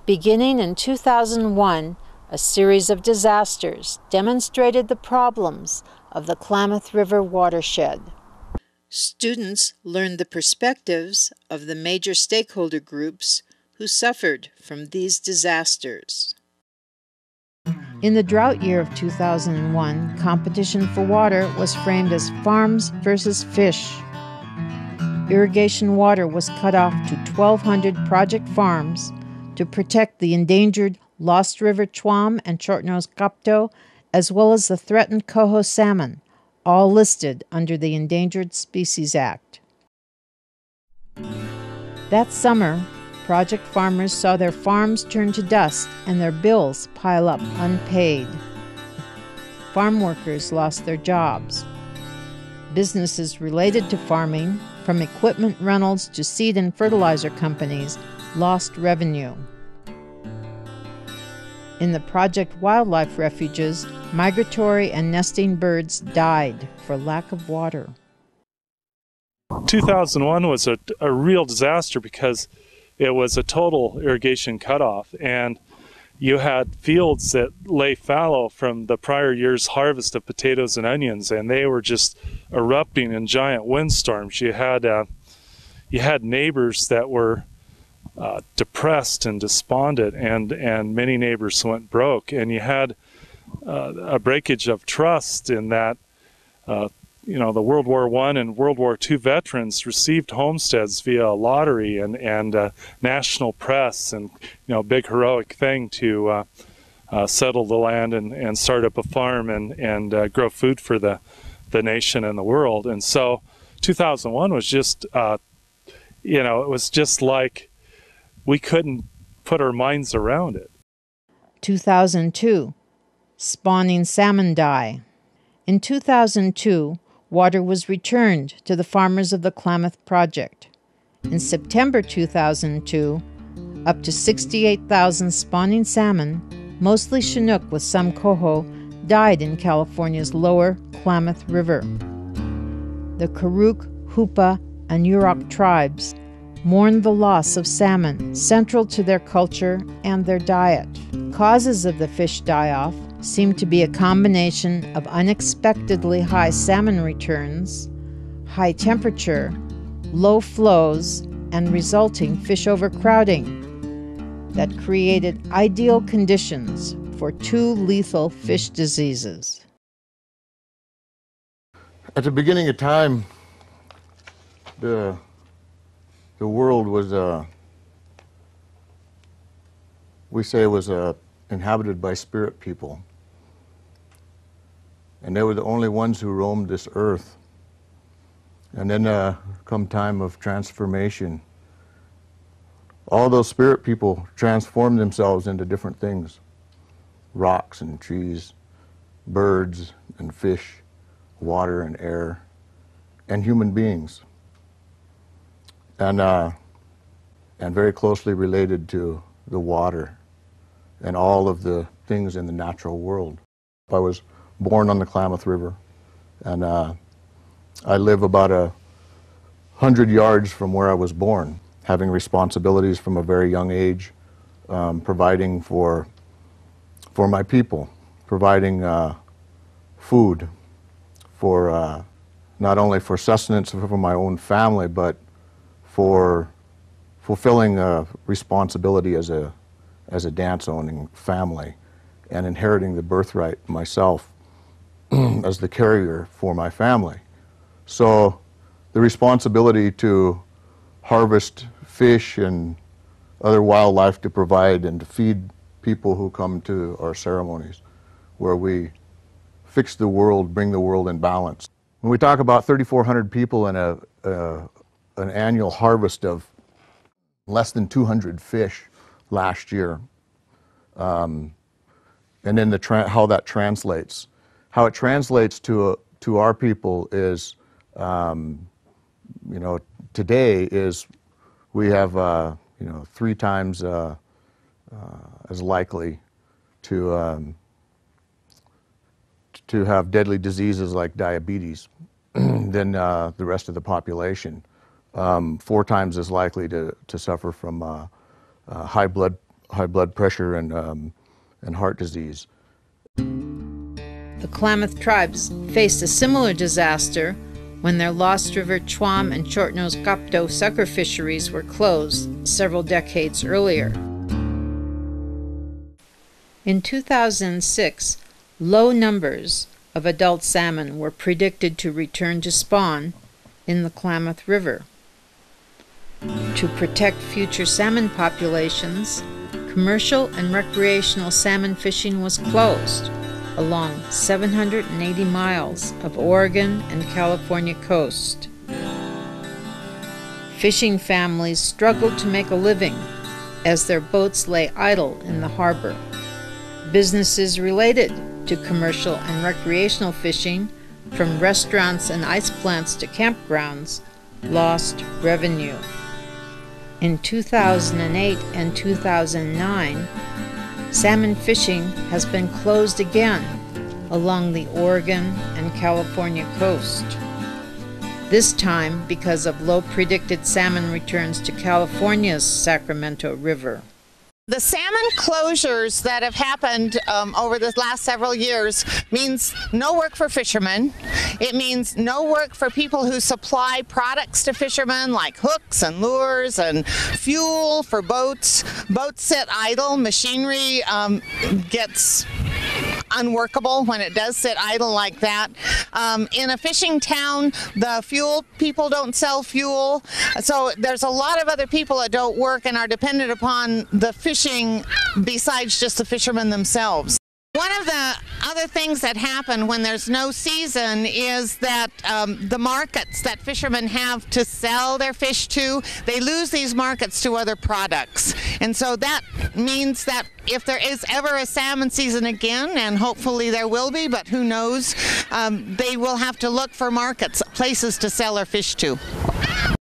Beginning in 2001, a series of disasters demonstrated the problems of the Klamath River watershed. Students learned the perspectives of the major stakeholder groups who suffered from these disasters. In the drought year of 2001, competition for water was framed as farms versus fish. Irrigation water was cut off to 1,200 project farms to protect the endangered Lost River chwam and short-nosed kapto, as well as the threatened coho salmon, all listed under the Endangered Species Act. That summer, project farmers saw their farms turn to dust and their bills pile up unpaid. Farm workers lost their jobs. Businesses related to farming, from equipment rentals to seed and fertilizer companies, lost revenue. In the project wildlife refuges, migratory and nesting birds died for lack of water. 2001 was a real disaster because it was a total irrigation cutoff, and you had fields that lay fallow from the prior year's harvest of potatoes and onions, and they were just erupting in giant windstorms. You had neighbors that were depressed and despondent, and many neighbors went broke, and you had a breakage of trust in that the World War I and World War II veterans received homesteads via lottery and national press, and big heroic thing to settle the land and start up a farm and grow food for the nation and the world. And so 2001 was just it was just like we couldn't put our minds around it. 2002, spawning salmon die. In 2002, water was returned to the farmers of the Klamath Project. In September 2002, up to 68,000 spawning salmon, mostly Chinook with some coho, died in California's Lower Klamath River. The Karuk, Hupa, and Yurok tribes mourned the loss of salmon, central to their culture and their diet. Causes of the fish die-off seemed to be a combination of unexpectedly high salmon returns, high temperature, low flows, and resulting fish overcrowding that created ideal conditions for two lethal fish diseases. At the beginning of time, the world was, inhabited by spirit people. And they were the only ones who roamed this earth. And then come time of transformation, all those spirit people transformed themselves into different things. Rocks and trees, birds and fish, water and air, and human beings. And very closely related to the water and all of the things in the natural world. I was born on the Klamath River, and I live about 100 yards from where I was born, having responsibilities from a very young age, providing for my people, providing food for not only for sustenance for my own family, but for fulfilling a responsibility as a dance-owning family and inheriting the birthright myself as the carrier for my family. So the responsibility to harvest fish and other wildlife to provide and to feed people who come to our ceremonies, where we fix the world, bring the world in balance. When we talk about 3,400 people and an annual harvest of less than 200 fish last year, and then how that translates. How it translates to our people is, today is we have 3 times as likely to have deadly diseases like diabetes than the rest of the population. 4 times as likely to suffer from high blood high blood pressure and heart disease. The Klamath tribes faced a similar disaster when their Lost River Chwam and Short-nosed Kapto sucker fisheries were closed several decades earlier. In 2006, low numbers of adult salmon were predicted to return to spawn in the Klamath River. To protect future salmon populations, commercial and recreational salmon fishing was closed along 780 miles of Oregon and California coast. Fishing families struggled to make a living as their boats lay idle in the harbor. Businesses related to commercial and recreational fishing, from restaurants and ice plants to campgrounds, lost revenue. In 2008 and 2009, salmon fishing has been closed again along the Oregon and California coast. This time because of low predicted salmon returns to California's Sacramento River. The salmon closures that have happened over the last several years means no work for fishermen. It means no work for people who supply products to fishermen like hooks and lures and fuel for boats. Boats sit idle. Machinery gets unworkable when it does sit idle like that. In a fishing town, the fuel people don't sell fuel. So there's a lot of other people that don't work and are dependent upon the fishing besides just the fishermen themselves. One of the other things that happen when there's no season is that the markets that fishermen have to sell their fish to, they lose these markets to other products. And so that means that if there is ever a salmon season again, and hopefully there will be, but who knows, they will have to look for markets, places to sell their fish to.